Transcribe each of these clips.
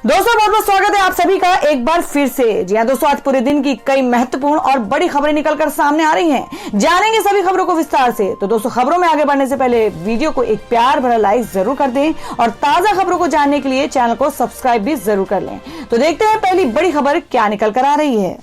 दोस्तों बहुत बहुत स्वागत है आप सभी का एक बार फिर से। जी हाँ दोस्तों, आज पूरे दिन की कई महत्वपूर्ण और बड़ी खबरें निकलकर सामने आ रही हैं। जानेंगे सभी खबरों को विस्तार से। तो दोस्तों, खबरों में आगे बढ़ने से पहले वीडियो को एक प्यार भरा लाइक जरूर कर दें और ताजा खबरों को जानने के लिए चैनल को सब्सक्राइब भी जरूर कर लें। तो देखते हैं पहली बड़ी खबर क्या निकल कर आ रही है।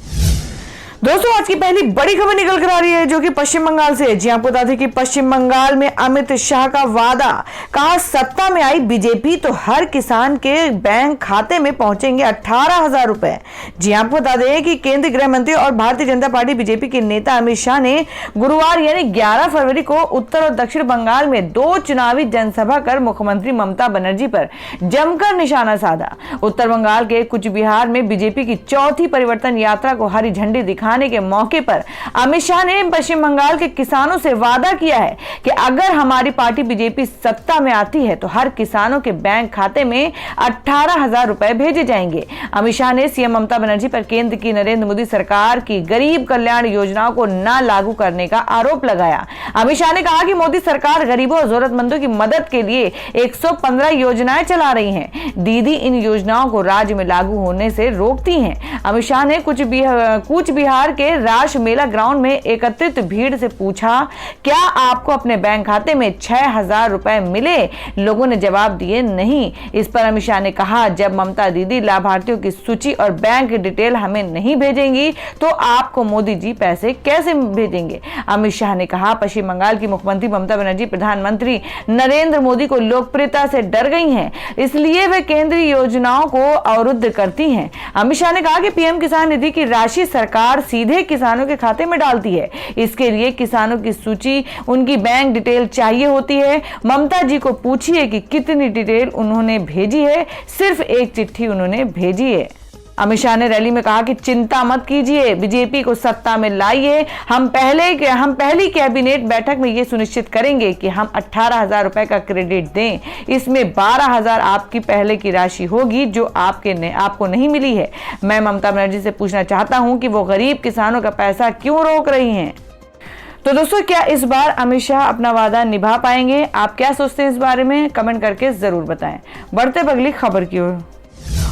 दोस्तों, आज की पहली बड़ी खबर निकल कर आ रही है जो कि पश्चिम बंगाल से। जी आपको बता दें कि पश्चिम बंगाल में अमित शाह का वादा, कहा सत्ता में आई बीजेपी तो हर किसान के बैंक खाते में पहुंचेंगे 18,000 रुपए। जी आपको बता दें कि केंद्रीय गृह मंत्री और भारतीय जनता पार्टी बीजेपी के नेता अमित शाह ने गुरुवार यानी 11 फरवरी को उत्तर और दक्षिण बंगाल में 2 चुनावी जनसभा कर मुख्यमंत्री ममता बनर्जी पर जमकर निशाना साधा। उत्तर बंगाल के कुछ बिहार में बीजेपी की चौथी परिवर्तन यात्रा को हरी झंडी दिखाने के मौके पर अमित शाह ने पश्चिम बंगाल के किसानों से वादा किया है कि अगर हमारी पार्टी बीजेपी सत्ता में आती है तो हर किसानों के बैंक खाते में 18,000 रुपए भेजे जाएंगे। अमित शाह ने सीएम ममता बनर्जी पर केंद्र की नरेंद्र मोदी सरकार की गरीब कल्याण योजनाओं को न लागू करने का आरोप लगाया। अमित शाह ने कहा कि मोदी सरकार गरीबों और जरूरतमंदों की मदद के लिए 115 योजनाएं चला रही हैं। दीदी इन योजनाओं को राज्य में लागू होने से रोकती हैं। अमित शाह ने कूच बिहार के रास मेला ग्राउंड में एकत्रित भीड़ से पूछा, क्या आपको अपने बैंक खाते में 6,000 रुपए मिले? लोगों ने जवाब दिए नहीं। इस पर अमित शाह ने कहा, जब ममता दीदी लाभार्थियों की सूची और बैंक डिटेल हमें नहीं भेजेंगी तो आपको मोदी जी पैसे कैसे भेजेंगे? अमित शाह ने कहा, पश्चिम बंगाल की मुख्यमंत्री ममता बनर्जी प्रधानमंत्री नरेंद्र मोदी को लोकप्रियता से डर गई हैं, इसलिए वे केंद्रीय योजनाओं को अवरुद्ध करती हैं। अमित शाह ने कहा कि पीएम किसान निधि की राशि सरकार सीधे किसानों के खाते में डालती है। इसके लिए किसानों की सूची, उनकी बैंक डिटेल चाहिए होती है। ममता जी को पूछिए कि कितनी डिटेल उन्होंने भेजी है, सिर्फ एक चिट्ठी उन्होंने भेजी है। अमित शाह ने रैली में कहा कि चिंता मत कीजिए, बीजेपी को सत्ता में लाइए। हम पहली कैबिनेट बैठक में ये सुनिश्चित करेंगे कि हम 18,000 रुपए का क्रेडिट दें। इसमें 12,000 आपकी पहले की राशि होगी जो आपको नहीं मिली है। मैं ममता बनर्जी से पूछना चाहता हूं कि वो गरीब किसानों का पैसा क्यों रोक रही हैं? तो दोस्तों, क्या इस बार अमित शाह अपना वादा निभा पाएंगे? आप क्या सोचते हैं इस बारे में? कमेंट करके जरूर बताएं। बढ़ते अगली खबर की ओर।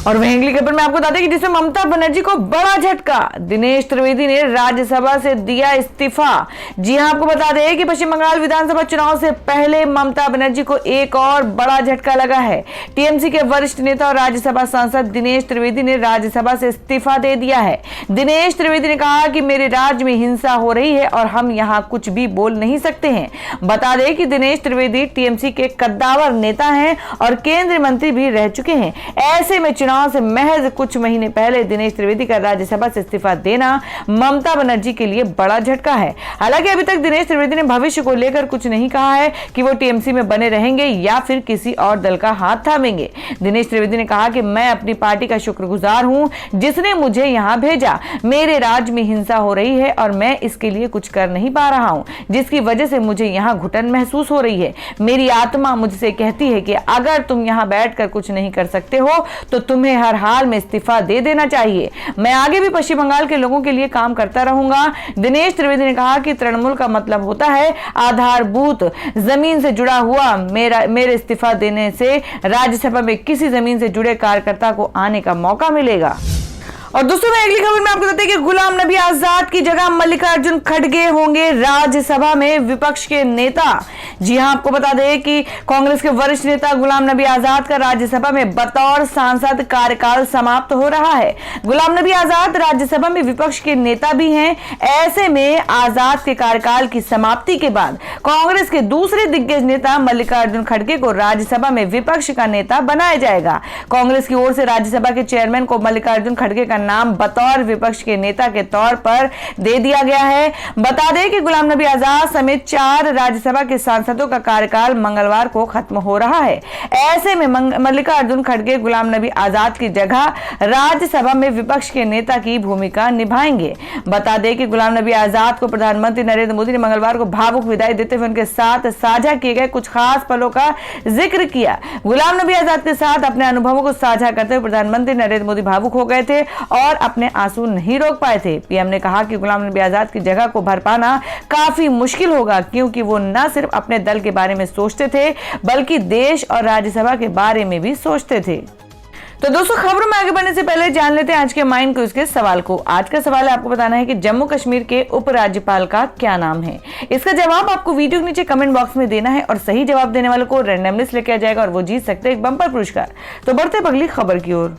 और वहीं अगली खबर में आपको बता दें कि जिसमें ममता बनर्जी को बड़ा झटका, दिनेश त्रिवेदी ने राज्यसभा से दिया इस्तीफा। जी हां, आपको बता दें कि पश्चिम बंगाल विधानसभा चुनाव से पहले ममता बनर्जी को एक और बड़ा झटका लगा है। टीएमसी के वरिष्ठ नेता और राज्यसभा सांसद दिनेश त्रिवेदी ने राज्यसभा से इस्तीफा दे दिया है। दिनेश त्रिवेदी ने कहा कि मेरे राज्य में हिंसा हो रही है और हम यहाँ कुछ भी बोल नहीं सकते हैं। बता दें कि दिनेश त्रिवेदी टीएमसी के कद्दावर नेता हैं और केंद्रीय मंत्री भी रह चुके हैं। ऐसे में चुनाव से महज कुछ महीने पहले दिनेश त्रिवेदी का राज्यसभा से इस्तीफा देना ममता बनर्जी के लिए बड़ा झटका है। हालांकि अभी तक दिनेश त्रिवेदी ने भविष्य को लेकर कुछ नहीं कहा है कि वो टीएमसी में बने रहेंगे या फिर किसी और दल का हाथ थामेंगे। दिनेश त्रिवेदी ने कहा कि मैं अपनी पार्टी का शुक्रगुजार हूं जिसने मुझे यहां भेजा। मेरे राज्य में हिंसा हो रही है और मैं इसके लिए कुछ कर नहीं पा रहा हूं, जिसकी वजह से मुझे यहां घुटन महसूस हो रही है। मेरी आत्मा मुझसे कहती है कि अगर तुम यहां बैठकर कुछ नहीं कर सकते हो तो तुम्हें हर हाल में इस्तीफा दे देना चाहिए। मैं आगे भी पश्चिम बंगाल के लोगों के लिए काम करता रहूंगा। दिनेश त्रिवेदी ने कहा कि तृणमूल का मतलब होता है आधारभूत, जमीन से जुड़ा हुआ। मेरे इस्तीफा देने से राज्यसभा में किसी जमीन से जुड़े कार्यकर्ता को आने का मौका मिलेगा। और दोस्तों, मैं अगली खबर में आपको बताते हैं कि गुलाम नबी आजाद की जगह मल्लिकार्जुन खड़गे होंगे राज्यसभा में विपक्ष के नेता। जी हां, आपको बता दें कि कांग्रेस के वरिष्ठ नेता गुलाम नबी आजाद का राज्यसभा में बतौर सांसद कार्यकाल समाप्त हो रहा है। गुलाम नबी आजाद राज्यसभा में विपक्ष के नेता भी हैं। ऐसे में आजाद के कार्यकाल की समाप्ति के बाद कांग्रेस के दूसरे दिग्गज नेता मल्लिकार्जुन खड़गे को राज्यसभा में विपक्ष का नेता बनाया जाएगा। कांग्रेस की ओर से राज्यसभा के चेयरमैन को मल्लिकार्जुन खड़गे का नाम बतौर विपक्ष के नेता के तौर पर दे दिया गया है। बता दें कि गुलाम नबी आजाद समेत 4 राज्यसभा के सांसदों का कार्यकाल मंगलवार को खत्म हो रहा है। ऐसे में मल्लिकार्जुन खड़गे गुलाम नबी आजाद की जगह राज्यसभा में विपक्ष के नेता की भूमिका निभाएंगे। बता दें कि गुलाम नबी आजाद को प्रधानमंत्री नरेंद्र मोदी ने मंगलवार को भावुक विदाई देते हुए उनके साथ साझा किए गए कुछ खास पलों का जिक्र किया। गुलाम नबी आजाद के साथ अपने अनुभवों को साझा करते हुए प्रधानमंत्री नरेंद्र मोदी भावुक हो गए थे और अपने आंसू नहीं रोक पाए थे। पीएम ने कहा कि गुलाम नबी आजाद की जगह को भर पाना काफी मुश्किल होगा, क्योंकि वो न सिर्फ अपने दल के बारे में सोचते थे बल्कि देश और राज्यसभा के बारे में भी सोचते थे। तो दोस्तों, खबरों में आगे बढ़ने से पहले जान लेते हैं आज के माइंड क्विज के सवाल को। आज का सवाल है, आपको बताना है कि जम्मू कश्मीर के उपराज्यपाल का क्या नाम है। इसका जवाब आपको वीडियो के नीचे कमेंट बॉक्स में देना है और सही जवाब देने वालों को रैंडमली सिलेक्ट किया जाएगा और वो जीत सकते हैं एक बम्पर पुरस्कार। तो बढ़ते अगली खबर की ओर।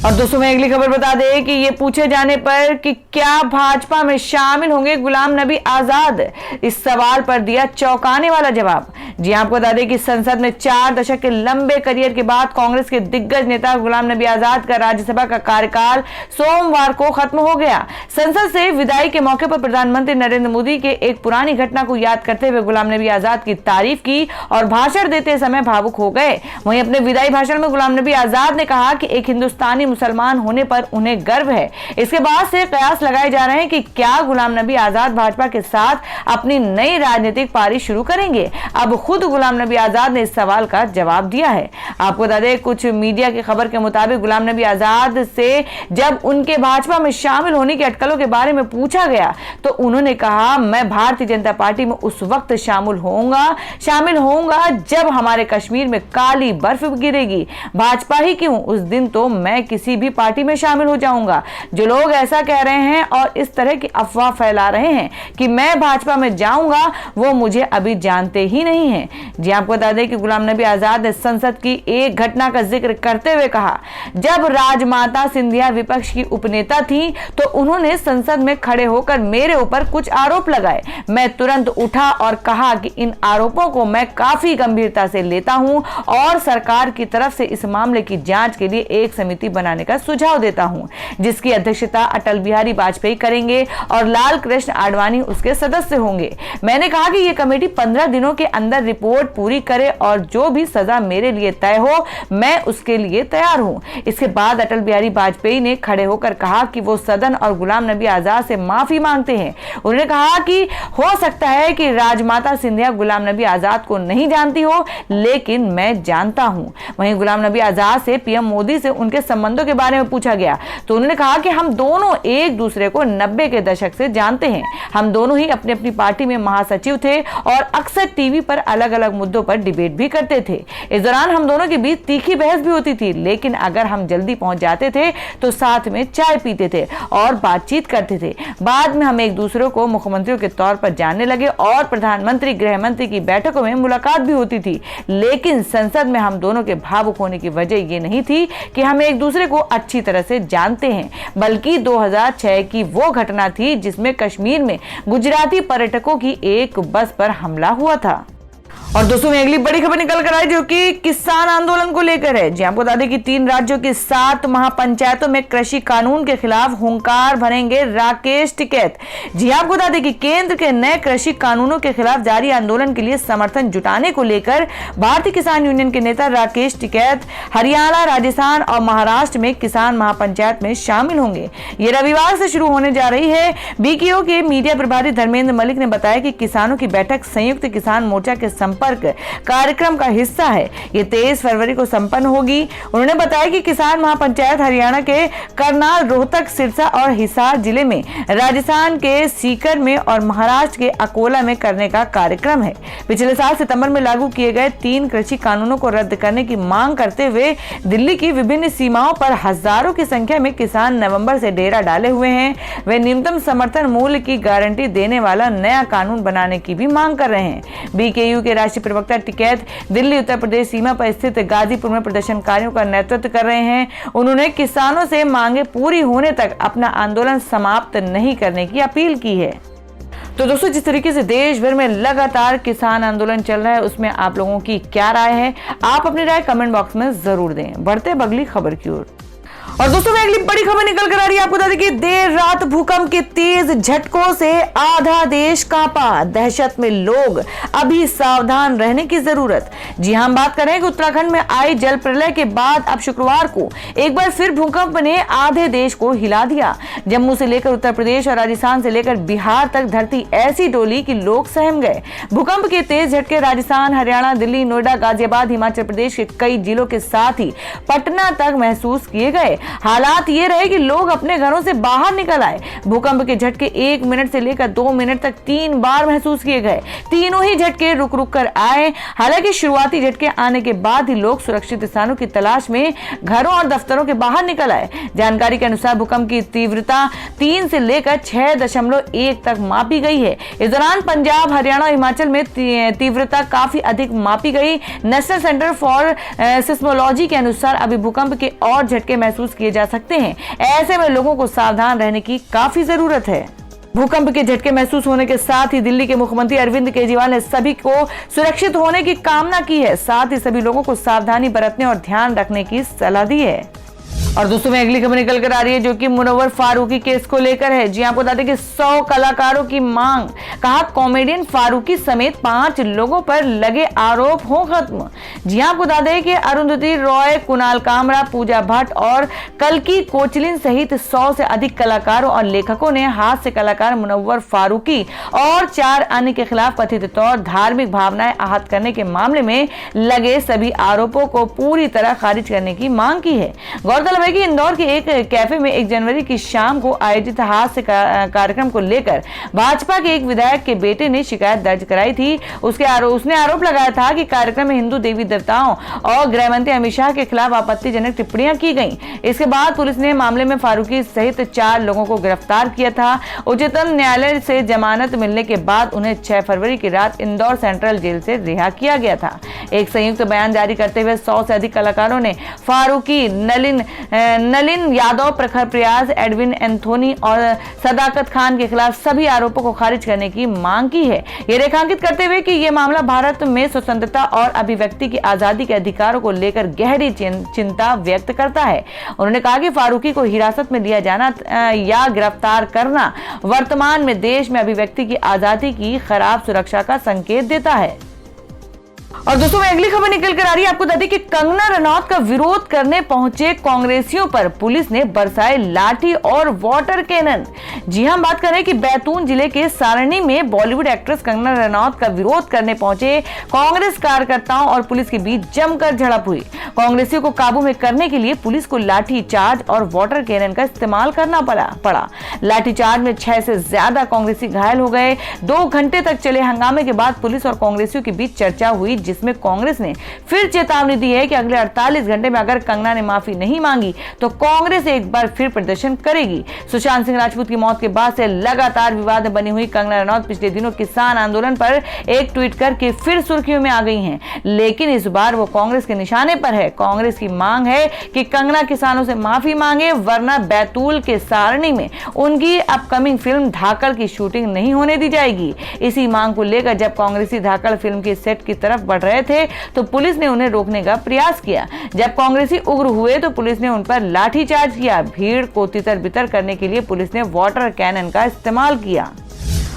और दोस्तों, मैं अगली खबर बता दें कि ये पूछे जाने पर कि क्या भाजपा में शामिल होंगे गुलाम नबी आजाद, इस सवाल पर दिया चौंकाने वाला जवाब। जी आपको बता दें कि संसद में 4 दशक के लंबे करियर के बाद कांग्रेस के दिग्गज नेता गुलाम नबी आजाद का राज्यसभा का कार्यकाल सोमवार को खत्म हो गया। संसद से विदाई के मौके पर प्रधानमंत्री नरेंद्र मोदी के एक पुरानी घटना को याद करते हुए गुलाम नबी आजाद की तारीफ की और भाषण देते समय भावुक हो गए। वहीं अपने विदाई भाषण में गुलाम नबी आजाद ने कहा कि एक हिंदुस्तानी मुसलमान होने पर उन्हें गर्व है। इसके बाद से कयास लगाए जा रहे हैं कि क्या गुलाम नबी आजाद भाजपा के साथ अपनी नई राजनीतिक पारी शुरू करेंगे। अब खुद गुलाम नबी आजाद ने इस सवाल का जवाब दिया है। आपको बता दें, कुछ मीडिया की खबर के मुताबिक गुलाम नबी आजाद से जब उनके भाजपा में शामिल होने की अटकलों के बारे में पूछा गया तो उन्होंने कहा, मैं भारतीय जनता पार्टी में उस वक्त शामिल होऊंगा जब हमारे कश्मीर में काली बर्फ गिरेगी। भाजपा ही क्यों, उस दिन तो मैं किसी भी पार्टी में शामिल हो जाऊंगा। जो लोग ऐसा कह रहे हैं और इस तरह की अफवाह फैला रहे हैं कि मैं भाजपा में जाऊंगा, वो मुझे अभी जानते ही नहीं है। जी आपको बता दें कि गुलाम नबी आजाद ने संसद की एक घटना का जिक्र करते हुए कहा, जब राजमाता सिंधिया विपक्ष की उपनेता थी तो उन्होंने संसद में खड़े होकर मेरे ऊपर कुछ आरोप लगाए। मैं तुरंत उठा और कहा कि इन आरोपों को मैं काफी गंभीरता से लेता हूं और सरकार की तरफ से इस मामले की जांच के लिए एक समिति बनाने का सुझाव देता हूं, जिसकी अध्यक्षता अटल बिहारी वाजपेयी करेंगे और लाल कृष्ण आडवाणी उसके सदस्य होंगे। मैंने कहा कि यह कमेटी 15 दिनों के अंदर रिपोर्ट पूरी करे और जो भी सजा मेरे लिए तय हो मैं उसके लिए तैयार हूं। इसके बाद अटल बिहारी वाजपेयी ने खड़े होकर कहा कि वो सदन और गुलाम नबी आजाद से माफी मांगते हैं। उन्होंने कहा कि हो सकता है कि राजमाता सिंधिया गुलाम नबी आजाद को नहीं जानती हो, लेकिन मैं जानता हूं। वहीं गुलाम नबी आजाद से पीएम मोदी से उनके संबंधों के बारे में पूछा गया तो उन्होंने कहा कि हम दोनों एक दूसरे को 90 के दशक से जानते हैं। हम दोनों ही अपनी अपनी पार्टी में महासचिव थे और अक्सर टीवी पर अलग अलग मुद्दों पर डिबेट भी करते थे। इस दौरान हम दोनों के बीच तीखी बहस भी होती थी, लेकिन अगर हम जल्दी पहुंच जाते थे तो साथ में चाय पीते थे और बातचीत करते थे। बाद में हम एक दूसरे को मुख्यमंत्रियों के तौर पर जानने लगे और प्रधानमंत्री गृह मंत्री की बैठकों में मुलाकात भी होती थी। लेकिन संसद में हम दोनों के भावुक होने की वजह यह नहीं थी कि हम एक दूसरे को अच्छी तरह से जानते हैं, बल्कि 2006 की वो घटना थी जिसमें कश्मीर में गुजराती पर्यटकों की एक बस पर हमला हुआ था। और दोस्तों, में अगली बड़ी खबर निकल कर आई जो कि किसान आंदोलन को लेकर है। जी आपको बता दें कि 3 राज्यों की 7 महापंचायतों में कृषि कानून के खिलाफ हुंकार भरेंगे राकेश टिकैत। जी आपको बता दें कि केंद्र के नए कृषि कानूनों के खिलाफ जारी आंदोलन के लिए समर्थन जुटाने को लेकर भारतीय किसान यूनियन के नेता राकेश टिकैत हरियाणा, राजस्थान और महाराष्ट्र में किसान महापंचायत में शामिल होंगे। ये रविवार से शुरू होने जा रही है। बीकेओ के मीडिया प्रभारी धर्मेंद्र मलिक ने बताया कि किसानों की बैठक संयुक्त किसान मोर्चा के संपर्क कार्यक्रम का हिस्सा है। ये 23 फरवरी को संपन्न होगी। उन्होंने बताया कि किसान महापंचायत हरियाणा के करनाल, रोहतक, सिरसा और हिसार जिले में, राजस्थान के सीकर में और महाराष्ट्र के अकोला में करने का कार्यक्रम है। पिछले साल सितंबर में लागू किए गए 3 कृषि कानूनों को रद्द करने की मांग करते हुए दिल्ली की विभिन्न सीमाओं पर हजारों की संख्या में किसान नवंबर से डेरा डाले हुए हैं। वे न्यूनतम समर्थन मूल्य की गारंटी देने वाला नया कानून बनाने की भी मांग कर रहे हैं। बीकेयू के राष्ट्रीय प्रवक्ता टिकैत दिल्ली उत्तर प्रदेश सीमा पर स्थित गाजीपुर में प्रदर्शनकारियों का नेतृत्व कर रहे हैं। उन्होंने किसानों से मांगे पूरी होने तक अपना आंदोलन समाप्त नहीं करने की अपील की है। तो दोस्तों, जिस तरीके से देश भर में लगातार किसान आंदोलन चल रहा है, उसमें आप लोगों की क्या राय है? आप अपनी राय कमेंट बॉक्स में जरूर दें। बढ़ते अगली खबर की ओर। और दोस्तों, में अगली बड़ी खबर निकल कर आ रही है। आपको बता दें कि देर रात भूकंप के तेज झटकों से आधा देश कांपा। दहशत में लोग, अभी सावधान रहने की जरूरत। जी हां, हम बात कर रहे हैं कि उत्तराखंड में आई जल प्रलय के बाद अब शुक्रवार को एक बार फिर भूकंप ने आधे देश को हिला दिया। जम्मू से लेकर उत्तर प्रदेश और राजस्थान से लेकर बिहार तक धरती ऐसी डोली कि लोग सहम गए। भूकंप के तेज झटके राजस्थान, हरियाणा, दिल्ली, नोएडा, गाजियाबाद, हिमाचल प्रदेश के कई जिलों के साथ ही पटना तक महसूस किए गए। हालात ये रहे कि लोग अपने घरों से बाहर निकल आए। भूकंप के झटके 1 मिनट से लेकर 2 मिनट तक 3 बार महसूस किए गए। तीनों ही झटके रुक रुक कर आए। हालांकि शुरुआती झटके आने के बाद ही लोग सुरक्षित स्थानों की तलाश में घरों और दफ्तरों के बाहर निकल आए। जानकारी के अनुसार भूकंप की तीव्रता 3 से लेकर 6.1 तक मापी गई है। इस दौरान पंजाब, हरियाणा और हिमाचल में तीव्रता काफी अधिक मापी गई। नेशनल सेंटर फॉर सिस्मोलॉजी के अनुसार अभी भूकंप के और झटके महसूस किए जा सकते हैं। ऐसे में लोगों को सावधान रहने की काफी जरूरत है। भूकंप के झटके महसूस होने के साथ ही दिल्ली के मुख्यमंत्री अरविंद केजरीवाल ने सभी को सुरक्षित होने की कामना की है। साथ ही सभी लोगों को सावधानी बरतने और ध्यान रखने की सलाह दी है। और दोस्तों में अगली खबर निकल कर आ रही है जो कि मुनव्वर फारूकी केस को लेकर है। जी आपको बता दें कि 100 कलाकारों की मांग, कहा कॉमेडियन फारूकी समेत 5 लोगों पर लगे आरोप हो खत्म। जी आपको बता दें कि अरुंधति रॉय, कुणाल कामरा, पूजा भट्ट और कल्की कोचलिन सहित 100 से अधिक कलाकारों और लेखकों ने हास्य कलाकार मुनव्वर फारूकी और 4 अन्य के खिलाफ कथित तौर धार्मिक भावनाएं आहत करने के मामले में लगे सभी आरोपों को पूरी तरह खारिज करने की मांग की है। गौरतलब है कि इंदौर के एक कैफे में 1 जनवरी की शाम को आयोजित हास्य कार्यक्रम को लेकर भाजपा के एक विधायक के बेटे ने शिकायत दर्ज कराई थी। उसने आरोप लगाया था कि कार्यक्रम में हिंदू देवी देवताओं और गृह मंत्री अमित शाह के खिलाफ आपत्तिजनक टिप्पणियां की गईं। इसके बाद पुलिस ने मामले में फारूकी सहित 4 लोगों को गिरफ्तार किया था। उच्चतम न्यायालय से जमानत मिलने के बाद उन्हें 6 फरवरी की रात इंदौर सेंट्रल जेल से रिहा किया गया था। एक संयुक्त बयान जारी करते हुए 100 से अधिक कलाकारों ने फारूकी, नलिन यादव, प्रखर प्रयास, एडविन एंथोनी और सदाकत खान के खिलाफ सभी आरोपों को खारिज करने की मांग की है। ये रेखांकित करते हुए कि यह मामला भारत में स्वतंत्रता और अभिव्यक्ति की आजादी के अधिकारों को लेकर गहरी चिंता व्यक्त करता है। उन्होंने कहा कि फारूकी को हिरासत में लिया जाना या गिरफ्तार करना वर्तमान में देश में अभिव्यक्ति की आजादी की खराब सुरक्षा का संकेत देता है। और दोस्तों में अगली खबर निकल कर आ रही है। आपको बता दें कि कंगना रनौत का विरोध करने पहुंचे कांग्रेसियों पर पुलिस ने बरसाए लाठी और वाटर कैनन। जी हां, बात करें कि बैतूल जिले के सारणी में बॉलीवुड एक्ट्रेस कंगना रनौत का विरोध करने पहुंचे कांग्रेस कार्यकर्ताओं और पुलिस के बीच जमकर झड़प हुई। कांग्रेसियों को काबू में करने के लिए पुलिस को लाठी चार्ज और वाटर कैनन का इस्तेमाल करना पड़ा। लाठी चार्ज में 6 से ज्यादा कांग्रेसी घायल हो गए। 2 घंटे तक चले हंगामे के बाद पुलिस और कांग्रेसियों के बीच चर्चा हुई, जिसमें कांग्रेस ने फिर चेतावनी दी है कि अगले 48 घंटे में अगर कंगना ने माफी नहीं मांगी तो कांग्रेस एक बार फिर प्रदर्शन करेगी। सुशांत सिंह राजपूत की मौत के बाद से लगातार विवाद में बनी हुई कंगना रनौत पिछले दिनों किसान आंदोलन पर एक ट्वीट करके फिर सुर्खियों में आ गई हैं, लेकिन इस बार वो कांग्रेस के निशाने पर है। कांग्रेस की मांग है कि कंगना किसानों से माफी मांगे, वरना बैतूल के सारणी में उनकी अपकमिंग फिल्म धाकड़ की शूटिंग नहीं होने दी जाएगी। इसी मांग को लेकर जब कांग्रेसी धाकड़ फिल्म के सेट की तरफ बढ़ रहे थे तो पुलिस ने उन्हें रोकने का प्रयास किया। जब कांग्रेसी उग्र हुए तो पुलिस ने उन पर लाठीचार्ज किया। भीड़ को तितर बितर करने के लिए पुलिस ने वाटर कैनन का इस्तेमाल किया।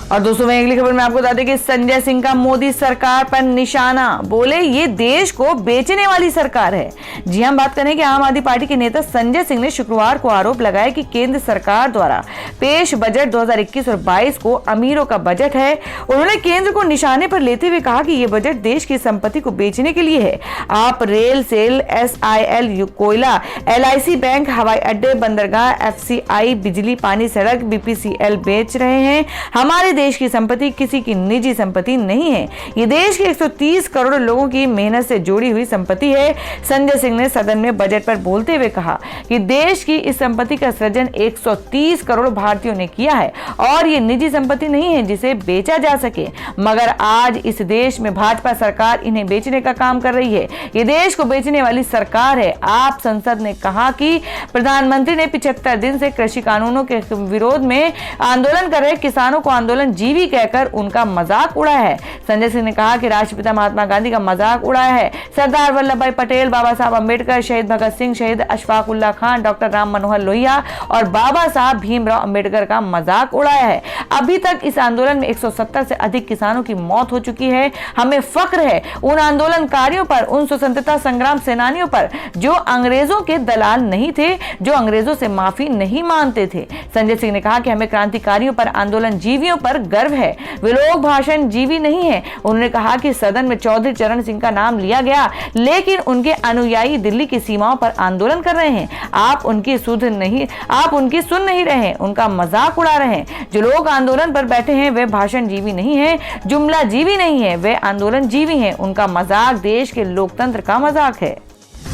और दोस्तों में अगली खबर में आपको बता दें कि संजय सिंह का मोदी सरकार पर निशाना, बोले ये देश को बेचने वाली सरकार है। जी हम बात करें कि आम आदमी पार्टी के नेता संजय सिंह ने शुक्रवार को आरोप लगाया कि केंद्र सरकार द्वारा पेश बजट 2021 और 22 को अमीरों का बजट है। उन्होंने केंद्र को निशाने पर लेते हुए कहा कि यह बजट देश की संपत्ति को बेचने के लिए है। आप रेल, सेल, SIL, कोयला, LIC बैंक, हवाई अड्डे, बंदरगाह, FCI, बिजली, पानी, सड़क, BPCL बेच रहे हैं। हमारे देश की संपत्ति किसी की निजी संपत्ति नहीं है, ये देश के 130 करोड़ लोगों की मेहनत से जोड़ी हुई संपत्ति है। संजय सिंह ने सदन में बजट पर बोलते हुए कहा कि देश की इस संपत्ति का सृजन 130 करोड़ भारतीयों ने किया है और ये निजी संपत्ति नहीं है जिसे बेचा जा सके, मगर आज इस देश में भाजपा सरकार इन्हें बेचने का काम कर रही है। ये देश को बेचने वाली सरकार है। आप संसद ने कहा कि प्रधानमंत्री ने 75 दिन से कृषि कानूनों के विरोध में आंदोलन कर रहे किसानों को आंदोलन जीवी कहकर उनका मजाक उड़ाया है। संजय सिंह ने कहा कि राष्ट्रपिता महात्मा गांधी का मजाक उड़ाया है। सरदार वल्लभ भाई पटेल, बाबा साहब अंबेडकर, शहीद भगत सिंह, शहीद अशफाक उल्लाह खान, डॉक्टर राम मनोहर लोहिया और बाबा साहब भीमराव अंबेडकर का मजाक उड़ाया है। अभी तक इस आंदोलन में 170 से अधिक किसानों की मौत हो चुकी है। हमें फख्र है उन आंदोलनकारियों पर, उन स्वतंत्रता संग्राम सेनानियों पर जो अंग्रेजों के दलाल नहीं थे, जो अंग्रेजों से माफी नहीं मांगते थे। संजय सिंह ने कहा कि हमें क्रांतिकारियों पर, आंदोलन जीवियों पर पर गर्व है। वे लोग भाषण जीवी नहीं है। उन्होंने कहा कि सदन में चौधरी चरण सिंह का नाम लिया गया, लेकिन उनके अनुयायी दिल्ली की सीमाओं पर आंदोलन कर रहे हैं। आप उनकी सुन नहीं रहे, उनका मजाक उड़ा रहे हैं। जो लोग आंदोलन पर बैठे हैं वे भाषण जीवी नहीं है, जुमला जीवी नहीं है, वे आंदोलन जीवी है। उनका मजाक देश के लोकतंत्र का मजाक है।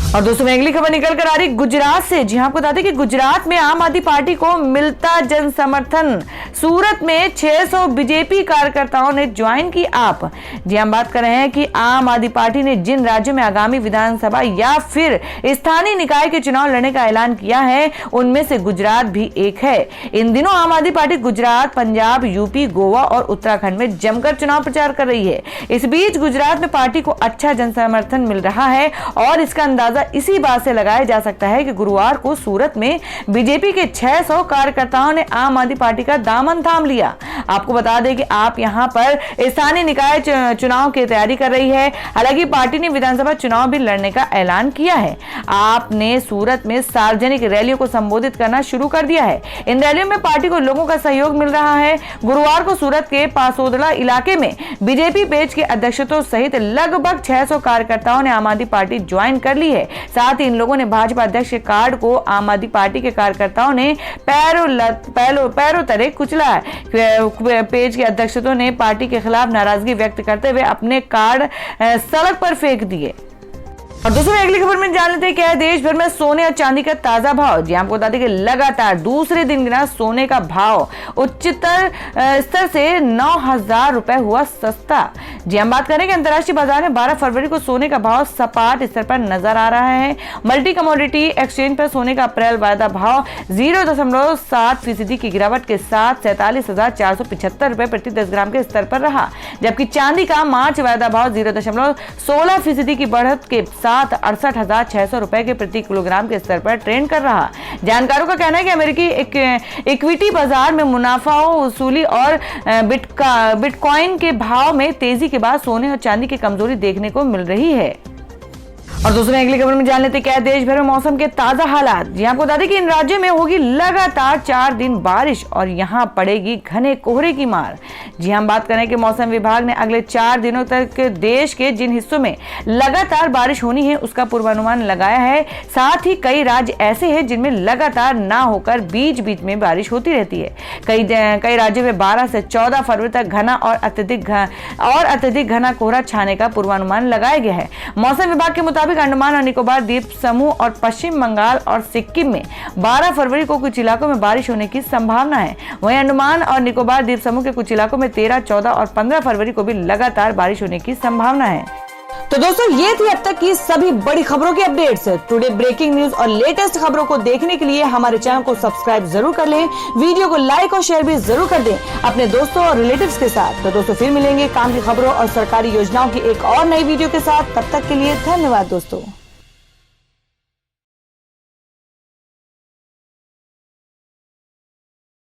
और दोस्तों में अगली खबर निकल कर आ रही गुजरात से। जी हां, आपको बता दें कि गुजरात में आम आदमी पार्टी को मिलता जन समर्थन। सूरत में 600 बीजेपी कार्यकर्ताओं ने ज्वाइन की आप। जी हम बात कर रहे हैं कि आम आदमी पार्टी ने जिन राज्यों में आगामी विधानसभा या फिर स्थानीय निकाय के चुनाव लड़ने का ऐलान किया है, उनमें से गुजरात भी एक है। इन दिनों आम आदमी पार्टी गुजरात, पंजाब, यूपी, गोवा और उत्तराखंड में जमकर चुनाव प्रचार कर रही है। इस बीच गुजरात में पार्टी को अच्छा जन समर्थन मिल रहा है और इसका अंदाजा इसी बात से लगाया जा सकता है कि गुरुवार को सूरत में बीजेपी के 600 कार्यकर्ताओं ने आम आदमी पार्टी का दामन थाम लिया। आपको बता दें कि आप यहां पर स्थानीय निकाय चुनाव की तैयारी कर रही है। हालांकि पार्टी ने विधानसभा चुनाव भी लड़ने का ऐलान किया है। आपने सूरत में सार्वजनिक रैलियों को संबोधित करना शुरू कर दिया है। इन रैलियों में पार्टी को लोगों का सहयोग मिल रहा है। गुरुवार को सूरत के पासोदड़ा इलाके में बीजेपी पेज के अध्यक्षों सहित लगभग 600 कार्यकर्ताओं ने आम आदमी पार्टी ज्वाइन कर ली है। साथ ही इन लोगों ने भाजपा अध्यक्ष के कार्ड को आम आदमी पार्टी के कार्यकर्ताओं ने पैरों तले कुचला। पेज के अध्यक्षों ने पार्टी के खिलाफ नाराजगी व्यक्त करते हुए अपने कार्ड सड़क पर फेंक दिए। और दोस्तों अगली खबर में जान लेते हैं क्या है देश भर में सोने और चांदी का ताजा भाव। जी आपको बता दें कि लगातार दूसरे दिन गिना सोने का भाव उच्चतर स्तर से 9,000 रुपए हुआ सस्ता। जी हम बात करें कि अंतर्राष्ट्रीय बाजार में 12 फरवरी को सोने का भाव सपाट स्तर पर नजर आ रहा है। मल्टी कमोडिटी एक्सचेंज पर सोने का अप्रैल वायदा भाव 0.7% की गिरावट के साथ 47,475 रुपए प्रति 10 ग्राम के स्तर पर रहा, जबकि चांदी का मार्च वायदा भाव 0.16% की बढ़त के साथ 68,600 रुपए के प्रति किलोग्राम के स्तर पर ट्रेंड कर रहा। जानकारों का कहना है कि अमेरिकी इक्विटी बाजार में मुनाफा वसूली और बिटकॉइन के भाव में तेजी के बाद सोने और चांदी की कमजोरी देखने को मिल रही है। और दूसरे अगली खबर में जान लेते क्या है देश भर में मौसम के ताजा हालात। जी आपको बता दें कि इन राज्यों में होगी लगातार 4 दिन बारिश और यहां पड़ेगी घने कोहरे की मार। जी हम बात करें कि मौसम विभाग ने अगले 4 दिनों तक देश के जिन हिस्सों में लगातार बारिश होनी है उसका पूर्वानुमान लगाया है। साथ ही कई राज्य ऐसे हैं जिनमें लगातार ना होकर बीच बीच में बारिश होती रहती है। कई राज्यों में 12 से 14 फरवरी तक घना और अत्यधिक घना कोहरा छाने का पूर्वानुमान लगाया गया है। मौसम विभाग के मुताबिक अंडमान और निकोबार द्वीप समूह और पश्चिम बंगाल और सिक्किम में 12 फरवरी को कुछ इलाकों में बारिश होने की संभावना है। वहीं अंडमान और निकोबार द्वीप समूह के कुछ इलाकों में 13, 14 और 15 फरवरी को भी लगातार बारिश होने की संभावना है। तो दोस्तों ये थी अब तक की सभी बड़ी खबरों की अपडेट्स। टुडे ब्रेकिंग न्यूज और लेटेस्ट खबरों को देखने के लिए हमारे चैनल को सब्सक्राइब जरूर कर लें, वीडियो को लाइक और शेयर भी जरूर कर दें अपने दोस्तों और रिलेटिव्स के साथ। तो दोस्तों फिर मिलेंगे काम की खबरों और सरकारी योजनाओं की एक और नई वीडियो के साथ। तब तक के लिए धन्यवाद दोस्तों।